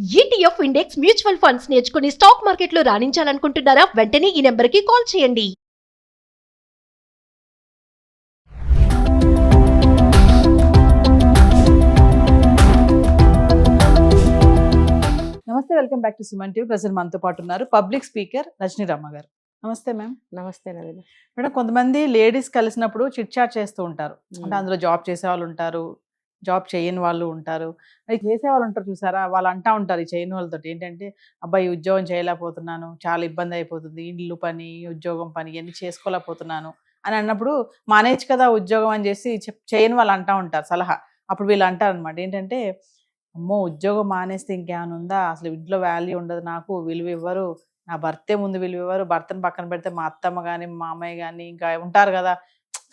ETF index mutual funds నేర్చుకుని stock మార్కెట్లో రాణించాలనుకుంటున్నారా? వెంటనే ఈ నెంబర్కి కాల్ చేయండి. నమస్తే, welcome back to Suman TV. Present మనతో పాటు ఉన్నారు పబ్లిక్ స్పీకర్ రజనీ రమ్మ గారు. నమస్తే మ్యామ్. నమస్తే నవీన. మేడం, కొంతమంది లేడీస్ కలిసినప్పుడు చిట్ చాట్ చేస్తూ ఉంటారు. అంటే అందులో జాబ్ చేసే వాళ్ళు ఉంటారు, జాబ్ చేయని వాళ్ళు ఉంటారు, అది చేసే వాళ్ళు ఉంటారు. చూసారా, వాళ్ళు అంటా ఉంటారు ఈ చేయని వాళ్ళతో ఏంటంటే, అబ్బాయి ఉద్యోగం చేయలేకపోతున్నాను, చాలా ఇబ్బంది అయిపోతుంది, ఇల్లు పని ఉద్యోగం పని ఇవన్నీ చేసుకోలేకపోతున్నాను అని అన్నప్పుడు, మానేచ్చు కదా ఉద్యోగం అని చేసి చేయని వాళ్ళు అంటా ఉంటారు సలహా. అప్పుడు వీళ్ళు అంటారు అనమాట ఏంటంటే, అమ్మో ఉద్యోగం మానేస్తే ఇంకేమైనా ఉందా, అసలు ఇంట్లో వాల్యూ ఉండదు, నాకు విలువ ఇవ్వరు, నా భర్తే ముందు విలువ ఇవ్వరు, భర్తను పక్కన పెడితే మా అత్తమ్మ కానీ మా మామయ్య కానీ ఇంకా ఉంటారు కదా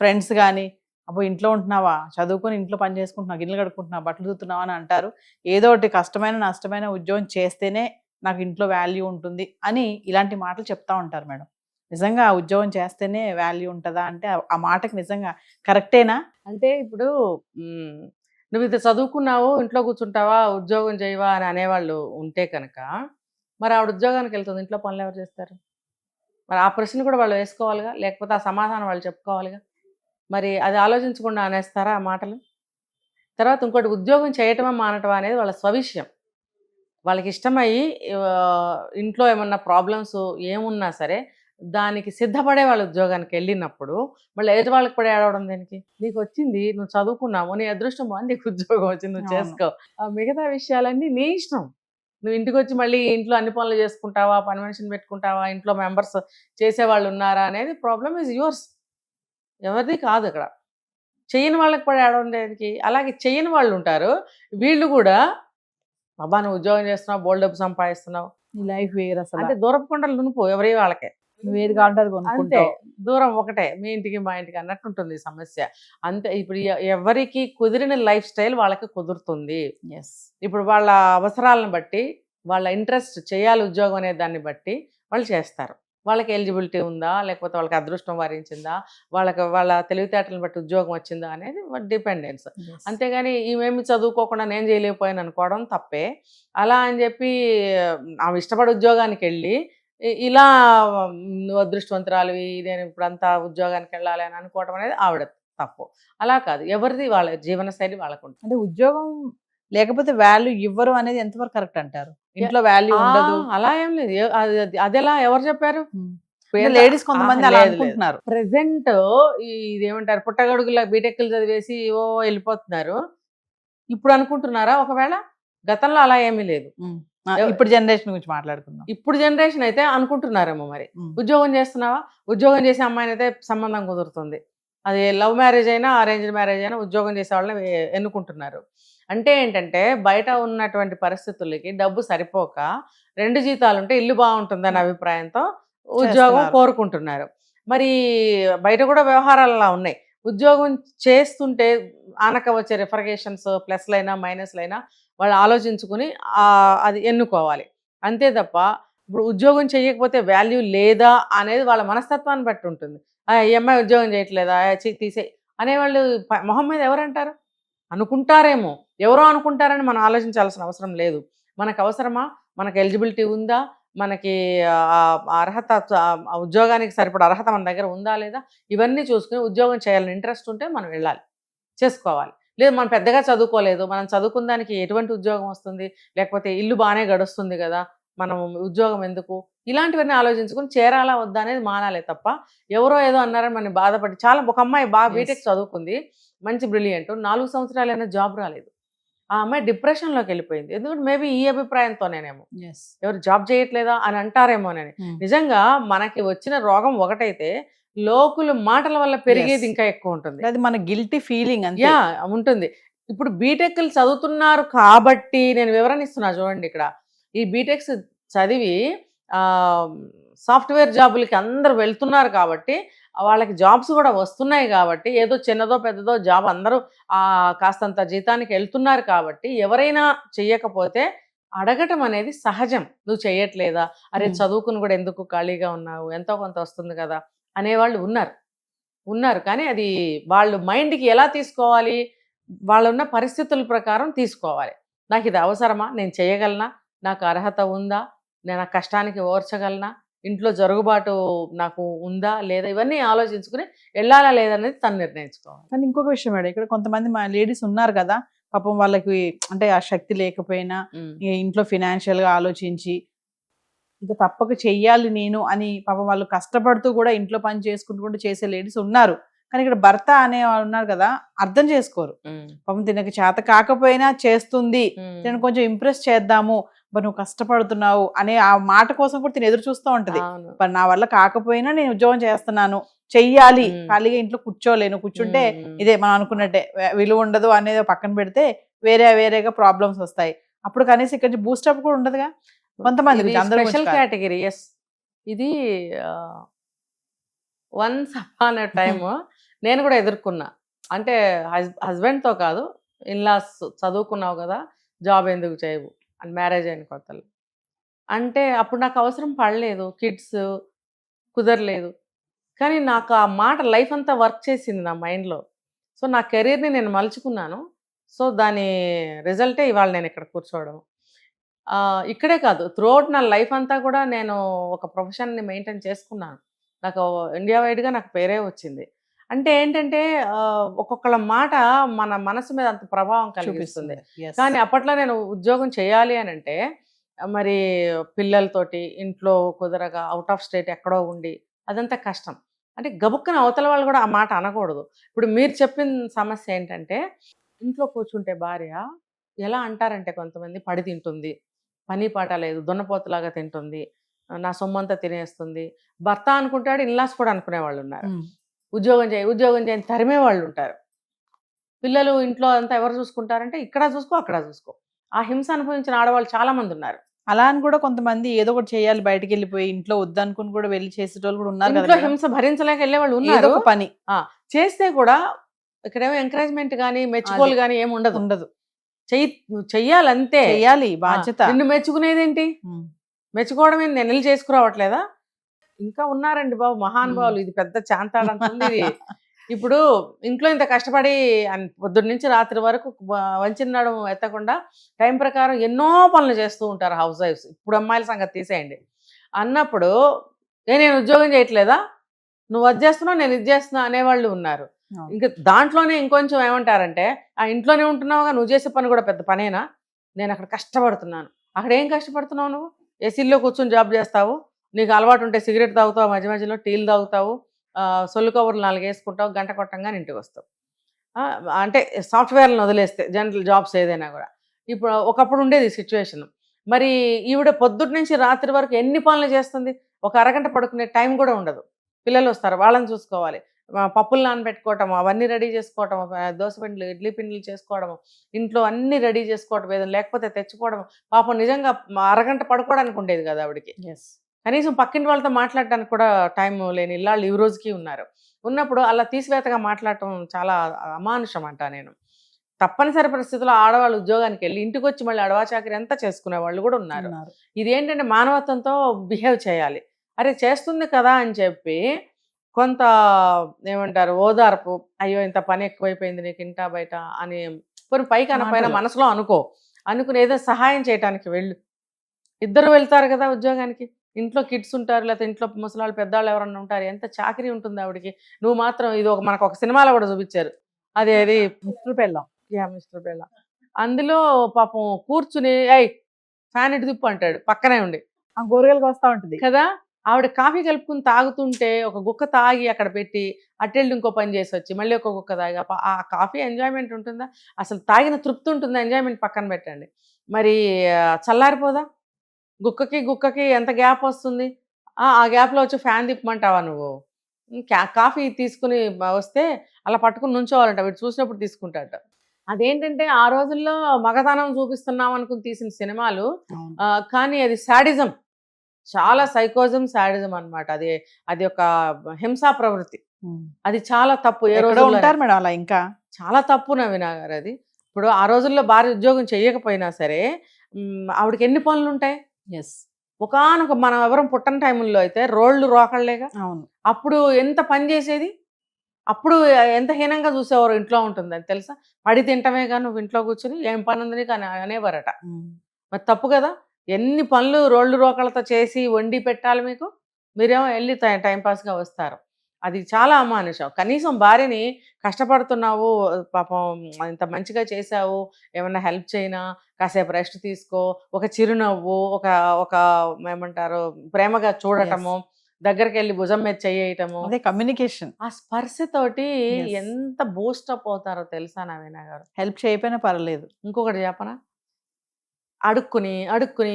ఫ్రెండ్స్ కానీ, అబ్బో ఇంట్లో ఉంటున్నావా, చదువుకొని ఇంట్లో పని చేసుకుంటున్నావు, గిన్నెలు కడుక్కుంటున్నావు, బట్టలు తుత్తున్నావా అని అంటారు. ఏదో ఒకటి కష్టమైన నష్టమైన ఉద్యోగం చేస్తేనే నాకు ఇంట్లో వాల్యూ ఉంటుంది అని ఇలాంటి మాటలు చెప్తా ఉంటారు మేడం. నిజంగా ఆ ఉద్యోగం చేస్తేనే వాల్యూ ఉంటుందా అంటే ఆ మాటకి నిజంగా కరెక్టేనా? అంటే ఇప్పుడు నువ్వు ఇది చదువుకున్నావు, ఇంట్లో కూర్చుంటావా, ఉద్యోగం చేయవా అని అనేవాళ్ళు ఉంటే కనుక, మరి ఆవిడ ఉద్యోగానికి వెళ్తుంది, ఇంట్లో పనులు ఎవరు చేస్తారు? మరి ఆ ప్రశ్న కూడా వాళ్ళు వేసుకోవాలిగా, లేకపోతే ఆ సమాధానం వాళ్ళు చెప్పుకోవాలిగా. మరి అది ఆలోచించకుండా అనేస్తారా ఆ మాటలు? తర్వాత ఇంకోటి, ఉద్యోగం చేయటమా మానటమా అనేది వాళ్ళ స్వవిషయం. వాళ్ళకి ఇష్టమయ్యి ఇంట్లో ఏమన్నా ప్రాబ్లమ్స్ ఏమున్నా సరే దానికి సిద్ధపడే వాళ్ళ ఉద్యోగానికి వెళ్ళినప్పుడు మళ్ళీ ఎదుటి వాళ్ళకి పడే ఆడవడం దేనికి? నీకు వచ్చింది, నువ్వు చదువుకున్నావు, నీ అదృష్టం బాగుంది, నీకు ఉద్యోగం వచ్చింది, నువ్వు చేసుకో. ఆ మిగతా విషయాలన్నీ నీ ఇష్టం. నువ్వు ఇంటికి వచ్చి మళ్ళీ ఇంట్లో అన్ని పనులు చేసుకుంటావా, పని మనిషిని పెట్టుకుంటావా, ఇంట్లో మెంబర్స్ చేసేవాళ్ళు ఉన్నారా అనేది ప్రాబ్లమ్ ఈజ్ యువర్స్, ఎవరిది కాదు. అక్కడ చేయని వాళ్ళకి పడే ఆడవడం దేనికి? అలాగే చేయని వాళ్ళు ఉంటారు, వీళ్ళు కూడా అబ్బా నువ్వు ఉద్యోగం చేస్తున్నావు, బోల్డ్ డబ్బు సంపాదిస్తున్నావు, నీ లైఫ్ వేరు అసలు, అంటే దూరపు కొండలు నునుపు ఎవరి వాళ్ళకే, నువ్వు ఏది కావాలంటే అది అంతే, కొనుక్కుంటావు. దూరం ఒకటే, మీ ఇంటికి మా ఇంటికి అన్నట్టుంటుంది ఈ సమస్య. అంతే, ఇప్పుడు ఎవరికి కుదిరిన లైఫ్ స్టైల్ వాళ్ళకి కుదురుతుంది. ఎస్, ఇప్పుడు వాళ్ళ అవసరాలను బట్టి, వాళ్ళ ఇంట్రెస్ట్ చేయాలి ఉద్యోగం అనే దాన్ని బట్టి వాళ్ళు చేస్తారు. వాళ్ళకి ఎలిజిబిలిటీ ఉందా, లేకపోతే వాళ్ళకి అదృష్టం వరించిందా, వాళ్ళ తెలివితేటలను బట్టి ఉద్యోగం వచ్చిందా అనేది డిపెండెన్స్. అంతేగాని ఈమెమి చదువుకోకుండా నేను చేయలేకపోయాను అనుకోవడం తప్పే. అలా అని చెప్పి ఆమె ఇష్టపడి ఉద్యోగానికి వెళ్ళి ఇలా నువ్వు అదృష్టవంతురాలివి, నేను ఇప్పుడంతా ఉద్యోగానికి వెళ్ళాలి అని అనుకోవడం అనేది ఆవిడ తప్పు. అలా కాదు, ఎవరిది వాళ్ళ జీవనశైలి వాళ్ళకు ఉంటుంది. అంటే ఉద్యోగం లేకపోతే వాల్యూ ఇవ్వరు అనేది ఎంతవరకు కరెక్ట్ అంటారు? ఇంట్లో వాల్యూ ఉండదు అలా ఏం లేదు. అదెలా, ఎవరు చెప్పారు? లేడీస్ కొంతమంది అలా అనుకుంటున్నారు. ప్రెసెంట్ ఇదేమంటారు, పుట్టగడుగుల బీటెక్లు చదివేసి ఓ వెళ్ళిపోతున్నారు. ఇప్పుడు అనుకుంటున్నారా? ఒకవేళ గతంలో అలా ఏమీ లేదు. ఇప్పుడు జనరేషన్ గురించి మాట్లాడుకుందాం. ఇప్పుడు జనరేషన్ అయితే అనుకుంటున్నారేమో మరి. ఉద్యోగం చేస్తున్నావా, ఉద్యోగం చేసే అమ్మాయిని అయితే సంబంధం కుదురుతుంది. అది లవ్ మ్యారేజ్ అయినా అరేంజ్డ్ మ్యారేజ్ అయినా ఉద్యోగం చేసే వాళ్ళని ఎన్నుకుంటున్నారు. అంటే ఏంటంటే, బయట ఉన్నటువంటి పరిస్థితులకి డబ్బు సరిపోక 2 జీతాలు ఉంటే ఇల్లు బాగుంటుందనే అభిప్రాయంతో ఉద్యోగం కోరుకుంటున్నారు. మరి బయట కూడా వ్యవహారాలు అలా ఉన్నాయి. ఉద్యోగం చేస్తుంటే ఆనక వచ్చే రిఫర్గేషన్స్ ప్లస్లైనా మైనస్లైనా వాళ్ళు ఆలోచించుకుని అది ఎన్నుకోవాలి. అంతే తప్ప ఇప్పుడు ఉద్యోగం చేయకపోతే వాల్యూ లేదా అనేది వాళ్ళ మనస్తత్వాన్ని బట్టి ఉంటుంది. ఈ అమ్మాయి ఉద్యోగం చేయట్లేదా, తీసే అనేవాళ్ళు మొహం మీద ఎవరంటారు? అనుకుంటారేమో, ఎవరో అనుకుంటారని మనం ఆలోచించాల్సిన అవసరం లేదు. మనకు అవసరమా, మనకు ఎలిజిబిలిటీ ఉందా, మనకి అర్హత, ఉద్యోగానికి సరిపడ అర్హత మన దగ్గర ఉందా లేదా, ఇవన్నీ చూసుకుని ఉద్యోగం చేయాలని ఇంట్రెస్ట్ ఉంటే మనం వెళ్ళాలి, చేసుకోవాలి. లేదు మనం పెద్దగా చదువుకోలేదు, మనం చదువుకున్న దానికి ఎటువంటి ఉద్యోగం వస్తుంది, లేకపోతే ఇల్లు బాగానే గడుస్తుంది కదా, మనం ఉద్యోగం ఎందుకు, ఇలాంటివన్నీ ఆలోచించుకుని చేరాలా వద్దా అనేది మానాలే తప్ప, ఎవరో ఏదో అన్నారని మనం బాధపడి. చాలా ఒక అమ్మాయి బాగా బీటెక్ చదువుకుంది, మంచి బ్రిలియంట్, 4 సంవత్సరాలైనా జాబ్ రాలేదు. ఆ అమ్మాయి డిప్రెషన్లోకి వెళ్ళిపోయింది. ఎందుకంటే మేబీ ఈ అభిప్రాయంతోనేమో, ఎవరు జాబ్ చేయట్లేదా అని అంటారేమోనని. నిజంగా మనకి వచ్చిన రోగం ఒకటైతే లోకుల మాటల వల్ల పెరిగేది ఇంకా ఎక్కువ ఉంటుంది. అది మన గిల్టీ ఫీలింగ్ ఉంటుంది. ఇప్పుడు బీటెక్లు చదువుతున్నారు కాబట్టి నేను వివరణ ఇస్తున్నా చూడండి. ఇక్కడ ఈ బీటెక్స్ చదివి సాఫ్ట్వేర్ జాబులకి అందరూ వెళ్తున్నారు కాబట్టి, వాళ్ళకి జాబ్స్ కూడా వస్తున్నాయి కాబట్టి, ఏదో చిన్నదో పెద్దదో జాబ్ అందరూ కాస్తంత జీతానికి వెళ్తున్నారు కాబట్టి, ఎవరైనా చెయ్యకపోతే అడగటం అనేది సహజం. నువ్వు చెయ్యట్లేదా, అరే చదువుకుని కూడా ఎందుకు ఖాళీగా ఉన్నావు, ఎంతో కొంత వస్తుంది కదా అనేవాళ్ళు ఉన్నారు. కానీ అది వాళ్ళు మైండ్కి ఎలా తీసుకోవాలి, వాళ్ళున్న పరిస్థితుల ప్రకారం తీసుకోవాలి. నాకు ఇది అవసరమా, నేను చేయగలనా, నాకు అర్హత ఉందా, నేను ఆ కష్టానికి ఓర్చగలనా, ఇంట్లో జరుగుబాటు నాకు ఉందా లేదా, ఇవన్నీ ఆలోచించుకుని వెళ్ళాలా లేదనేది తను నిర్ణయించుకోవాలి. కానీ ఇంకొక విషయం మేడం, ఇక్కడ కొంతమంది మా లేడీస్ ఉన్నారు కదా, పాపం వాళ్ళకి అంటే ఆ శక్తి లేకపోయినా ఈ ఇంట్లో ఫినాన్షియల్ గా ఆలోచించి ఇంకా తప్పక చెయ్యాలి నేను అని పాపం వాళ్ళు కష్టపడుతూ కూడా ఇంట్లో పని చేసుకుంటూ చేసే లేడీస్ ఉన్నారు. కానీ ఇక్కడ భర్త అనే వాళ్ళు ఉన్నారు కదా, అర్థం చేసుకోరు. పాపం తినకి చేత కాకపోయినా చేస్తుంది, తినను కొంచెం ఇంప్రెస్ చేద్దాము, మరి నువ్వు కష్టపడుతున్నావు అనే ఆ మాట కోసం కూడా తిని ఎదురు చూస్తూ ఉంటది. మరి నా వల్ల కాకపోయినా నేను ఉద్యోగం చేస్తున్నాను, చెయ్యాలి, ఖాళీగా ఇంట్లో కూర్చోలేను, కూర్చుంటే ఇదే మనం అనుకున్నట్టే విలువ ఉండదు అనేది పక్కన పెడితే వేరేగా ప్రాబ్లమ్స్ వస్తాయి. అప్పుడు కనీసం ఇక్కడ బూస్టప్ కూడా ఉండదుగా కొంతమంది. Special category. ఎస్, ఇది వన్స్ అపాన్ ఎ టైమ్ నేను కూడా ఎదుర్కొన్నా. అంటే హస్బెండ్తో కాదు, ఇన్లాస్ చదువుకున్నావు కదా జాబ్ ఎందుకు చేయవు అని, మ్యారేజ్ అయిన కొత్తలు. అంటే అప్పుడు నాకు అవసరం పడలేదు, కిడ్స్ కుదరలేదు. కానీ నాకు ఆ మాట లైఫ్ అంతా వర్క్ చేసింది నా మైండ్లో. సో నా కెరీర్ని నేను మలుచుకున్నాను. సో దాని రిజల్టే ఇవాళ నేను ఇక్కడ కూర్చోవడం. ఇక్కడే కాదు, త్రూఅవుట్ నా లైఫ్ అంతా కూడా నేను ఒక ప్రొఫెషన్ని మెయింటైన్ చేసుకున్నాను. నాకు ఇండియా వైడ్గా నాకు పేరే వచ్చింది. అంటే ఏంటంటే ఒక్కొక్కళ్ళ మాట మన మనసు మీద అంత ప్రభావం కలిగిస్తుంది. కానీ అప్పట్లో నేను ఉద్యోగం చేయాలి అని అంటే మరి పిల్లలతోటి ఇంట్లో కుదరగా అవుట్ ఆఫ్ స్టేట్ ఎక్కడో ఉండి అదంతా కష్టం. అంటే గబుక్కన అవతల వాళ్ళు కూడా ఆ మాట అనకూడదు. ఇప్పుడు మీరు చెప్పిన సమస్య ఏంటంటే, ఇంట్లో కూర్చుంటే భార్య ఎలా అంటారంటే కొంతమంది పడి తింటుంది, పని పాట లేదు, దున్నపోతులాగా తింటుంది, నా సొమ్మంతా తినేస్తుంది. భర్త అనుకుంటాడు, ఇన్లాస్ కూడా అనుకునే వాళ్ళు ఉన్నారు. ఉద్యోగం చేయని తరిమే వాళ్ళు ఉంటారు. పిల్లలు ఇంట్లో అంతా ఎవరు చూసుకుంటారంటే ఇక్కడ చూసుకో అక్కడ చూసుకో. ఆ హింస అనుభవించిన ఆడవాళ్ళు చాలా మంది ఉన్నారు. అలా అని కూడా కొంతమంది ఏదో ఒకటి చేయాలి, బయటకు వెళ్ళిపోయి ఇంట్లో వద్దనుకుని కూడా వెళ్ళి చేసేటోళ్ళు కూడా ఉన్నారు. ఇంట్లో హింస భరించలేక వెళ్ళే వాళ్ళు ఉన్నారు. పని చేస్తే కూడా ఇక్కడేమో ఎంకరేజ్మెంట్ కానీ మెచ్చుకోలు కానీ ఏమి ఉండదు. చెయ్యాలంతే, చెయ్యాలి, బాధ్యత. నిన్ను మెచ్చుకునేదేంటి? మెచ్చుకోవడం ఏంటి? నేను వెళ్ళి చేసుకురావట్లేదా? ఇంకా ఉన్నారండి బాబు మహానుభావులు. ఇది పెద్ద చాంతాడంతుంది. ఇప్పుడు ఇంట్లో ఇంత కష్టపడి పొద్దున్న నుంచి రాత్రి వరకు వంచినాడు ఎత్తకుండా టైం ప్రకారం ఎన్నో పనులు చేస్తూ ఉంటారు హౌస్ వైఫ్స్. ఇప్పుడు అమ్మాయిల సంగతి తీసేయండి. అన్నప్పుడు నేను ఉద్యోగం చేయట్లేదా, నువ్వు అది చేస్తున్నావు నేను ఇది చేస్తున్నా అనేవాళ్ళు ఉన్నారు. ఇంకా దాంట్లోనే ఇంకొంచెం ఏమంటారంటే, ఆ ఇంట్లోనే ఉంటున్నావుగా, నువ్వు చేసే పని కూడా పెద్ద పనేనా, నేను అక్కడ కష్టపడుతున్నాను. అక్కడ ఏం కష్టపడుతున్నావు? నువ్వు ఏసీల్లో కూర్చొని జాబ్ చేస్తావు, నీకు అలవాటు ఉంటే సిగరెట్ తాగుతావు, మధ్య మధ్యలో టీలు తాగుతావు, సొల్లు కవర్లు 4 వేసుకుంటావు, గంట కొట్టంగానే ఇంటికి వస్తావు. అంటే సాఫ్ట్వేర్లను వదిలేస్తే జనరల్ జాబ్స్ ఏదైనా కూడా. ఇప్పుడు ఒకప్పుడు ఉండేది సిచ్యువేషన్. మరి ఈవిడ పొద్దుటి నుంచి రాత్రి వరకు ఎన్ని పనులు చేస్తుంది? ఒక అరగంట పడుకునే టైం కూడా ఉండదు. పిల్లలు వస్తారు, వాళ్ళని చూసుకోవాలి, పప్పులు నానబెట్టుకోవటం, అవన్నీ రెడీ చేసుకోవటం, దోశ పిండిలు ఇడ్లీ పిండిలు చేసుకోవడం, ఇంట్లో అన్ని రెడీ చేసుకోవటం, ఏదైనా లేకపోతే తెచ్చుకోవడం. పాపం నిజంగా అరగంట పడుకోవడానికి ఉండేది కదా ఆవిడకి. కనీసం పక్కింటి వాళ్ళతో మాట్లాడడానికి కూడా టైం లేని ఇల్లాళ్ళు ఈ రోజుకి ఉన్నారు. ఉన్నప్పుడు అలా తీసివేతగా మాట్లాడటం చాలా అమానుషం అంట. నేను తప్పనిసరి పరిస్థితుల్లో ఆడవాళ్ళు ఉద్యోగానికి వెళ్ళి ఇంటికి వచ్చి మళ్ళీ అడవాచాకరి అంతా చేసుకునే వాళ్ళు కూడా ఉన్నారు. ఇది ఏంటంటే మానవత్వంతో బిహేవ్ చేయాలి. అరే చేస్తుంది కదా అని చెప్పి కొంత ఏమంటారు ఓదార్పు, అయ్యో ఇంత పని ఎక్కువైపోయింది నీకు ఇంటా బయట అని కొన్ని పైకి అనపైన మనసులో అనుకుని ఏదో సహాయం చేయడానికి వెళ్ళు. ఇద్దరు వెళ్తారు కదా ఉద్యోగానికి, ఇంట్లో కిడ్స్ ఉంటారు, లేకపోతే ఇంట్లో ముసలాళ్ళు పెద్దవాళ్ళు ఎవరన్నా ఉంటారు, ఎంత చాకరీ ఉంటుంది ఆవిడకి. నువ్వు మాత్రం ఇది మనకు ఒక సినిమాలో కూడా చూపించారు, అది మిస్టర్ బెల్లం. అందులో పాపం కూర్చుని ఫ్యాన్ ఇటు తిప్పు అంటాడు పక్కనే ఉండి, గోరుగలకి వస్తూ ఉంటుంది కదా. ఆవిడ కాఫీ కలుపుకుని తాగుతుంటే ఒక గుక్క తాగి అక్కడ పెట్టి అట్టెళ్ళి ఇంకో పని చేసి వచ్చి మళ్ళీ ఒక గుక్క తాగి, ఆ కాఫీ ఎంజాయ్మెంట్ ఉంటుందా? అసలు తాగిన తృప్తి ఉంటుందా? ఎంజాయ్మెంట్ పక్కన పెట్టండి. మరి చల్లారిపోదా? గుక్కకి ఎంత గ్యాప్ వస్తుంది? ఆ గ్యాప్లో వచ్చి ఫ్యాన్ తిప్పమంటావా నువ్వు? కాఫీ తీసుకుని వస్తే అలా పట్టుకుని నుంచోవాలంట, వీడు చూసినప్పుడు తీసుకుంటాట. అదేంటంటే ఆ రోజుల్లో మగతనం చూపిస్తున్నాం అనుకుని తీసిన సినిమాలు, కానీ అది శాడిజం, చాలా సైకోజం, శాడిజం అనమాట. అది ఒక హింసా ప్రవృత్తి. అది చాలా తప్పు. ఏ రోజు ఉంటారు మేడం అలా, ఇంకా చాలా తప్పు నవీనా గారు. అది ఇప్పుడు ఆ రోజుల్లో భార్య ఉద్యోగం చేయకపోయినా సరే ఆవిడకి ఎన్ని పనులు ఉంటాయి. ఒకనొక మనం ఎవరం పుట్టని టైంలో అయితే రోళ్ళు రోకళ్ళేగా. అప్పుడు ఎంత పని చేసేది, అప్పుడు ఎంత హీనంగా చూసేవారు. ఇంట్లో ఉంటుందని తెలుసా, పడి తింటమే కానీ నువ్వు ఇంట్లో కూర్చుని ఏం పని ఉంది కానీ అనేవారట. మరి తప్పు కదా. ఎన్ని పనులు రోళ్ళు రోకలతో చేసి వండి పెట్టాలి మీకు, మీరేమో వెళ్ళి టైంపాస్గా వస్తారు. అది చాలా అమానుషం. కనీసం భార్యని కష్టపడుతున్నావు, పాపం ఇంత మంచిగా చేసావు, ఏమన్నా హెల్ప్ చేయనా, కాసేపు రెస్ట్ తీసుకో, ఒక చిరునవ్వు, ఒక ఒక ఏమంటారు ప్రేమగా చూడటము, దగ్గరికి వెళ్ళి భుజం మీద చెయ్యటము, అదే కమ్యూనికేషన్. ఆ స్పర్శతోటి Yes. ఎంత బూస్టప్ అవుతారో తెలుసా నవీన గారు. హెల్ప్ చేయకపోయినా పర్లేదు. ఇంకొకటి చెప్పనా, అడుక్కుని అడుక్కుని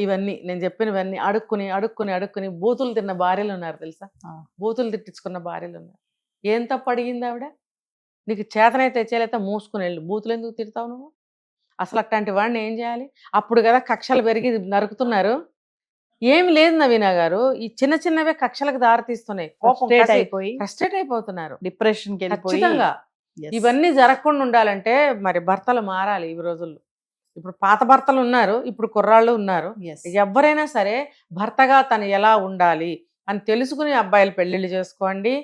ఇవన్నీ నేను చెప్పినవన్నీ అడుక్కుని బూతులు తిన్న భార్యలు ఉన్నారు తెలుసా. ఆ. బూతులు తిట్టించుకున్న భార్యలు ఉన్నారు. ఏం తప్పు అడిగింది ఆవిడ? నీకు చేతనైతే చేయలేతే మూసుకుని వెళ్ళు, బూతులు ఎందుకు తిడతావు నువ్వు? అసలు అట్లాంటి వాడిని ఏం చేయాలి? అప్పుడు కదా కక్షలు పెరిగి నరుకుతున్నారు. ఏమి లేదు నవీన గారు, ఈ చిన్న చిన్నవే కక్షలకు దారితీస్తున్నాయి. Frustrate అయిపోయి ఫ్రస్ట్రేట్ అయిపోతున్నారు డిప్రెషన్కి వెళ్ళిపోయి. ఖచ్చితంగా. Yes. ఇవన్నీ జరగకుండా ఉండాలంటే మరి భర్తలు మారాలి ఈ రోజుల్లో. ఇప్పుడు పాత భర్తలు ఉన్నారు, ఇప్పుడు కుర్రాళ్ళు ఉన్నారు. Yes. ఎవరైనా సరే భర్తగా తను ఎలా ఉండాలి అని తెలుసుకుని అబ్బాయిలు పెళ్ళిళ్ళు చేసుకోండి.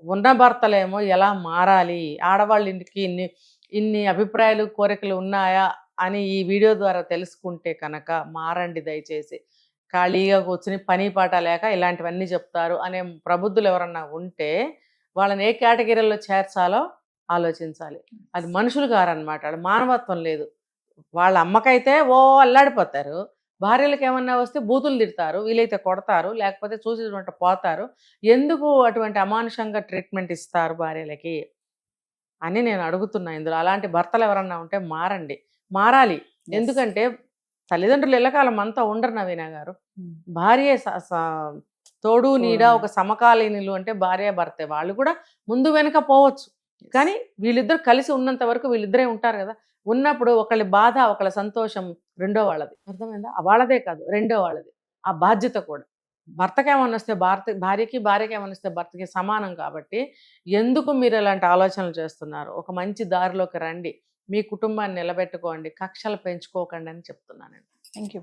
ఉన్న భర్తలేమో ఎలా మారాలి, ఆడవాళ్ళ ఇంటికి ఇన్ని అభిప్రాయాలు కోరికలు ఉన్నాయా అని ఈ వీడియో ద్వారా తెలుసుకుంటే కనుక మారండి దయచేసి. ఖాళీగా కూర్చుని పని పాట లేక ఇలాంటివన్నీ చెప్తారు అనే ప్రబుద్ధులు ఎవరన్నా ఉంటే వాళ్ళని ఏ కేటగిరీలో చేర్చాలో ఆలోచించాలి. అది మనుషులు గారన్నమాట, అది మానవత్వం లేదు. వాళ్ళ అమ్మకైతే అల్లాడిపోతారు, భార్యలకు ఏమన్నా వస్తే బూతులు తిడతారు, వీలైతే కొడతారు, లేకపోతే చూసేటువంటి పోతారు. ఎందుకు అటువంటి అమానుషంగా ట్రీట్మెంట్ ఇస్తారు భార్యలకి అని నేను అడుగుతున్నా. ఇందులో అలాంటి భర్తలు ఎవరన్నా ఉంటే మారాలి. ఎందుకంటే తల్లిదండ్రులు ఎల్లకాలం అంతా ఉండరు నవీన గారు. భార్య తోడు నీడ ఒక సమకాలీనులు అంటే భార్య భర్తే, వాళ్ళు కూడా ముందు వెనుక పోవచ్చు, కానీ వీళ్ళిద్దరు కలిసి ఉన్నంత వరకు వీళ్ళిద్దరే ఉంటారు కదా. ఉన్నప్పుడు ఒకళ్ళ బాధ ఒకళ్ళ సంతోషం రెండో వాళ్ళది, అర్థమైందా? వాళ్ళదే కాదు రెండో వాళ్ళది. ఆ బాధ్యత కూడా భర్తకి ఏమన్నా వస్తే భార్యకి ఏమన్నా వస్తే భర్తకి సమానం. కాబట్టి ఎందుకు మీరు ఇలాంటి ఆలోచనలు చేస్తున్నారు? ఒక మంచి దారిలోకి రండి, మీ కుటుంబాన్ని నిలబెట్టుకోండి, కక్షలు పెంచుకోకండి అని చెప్తున్నానండి. Thank you.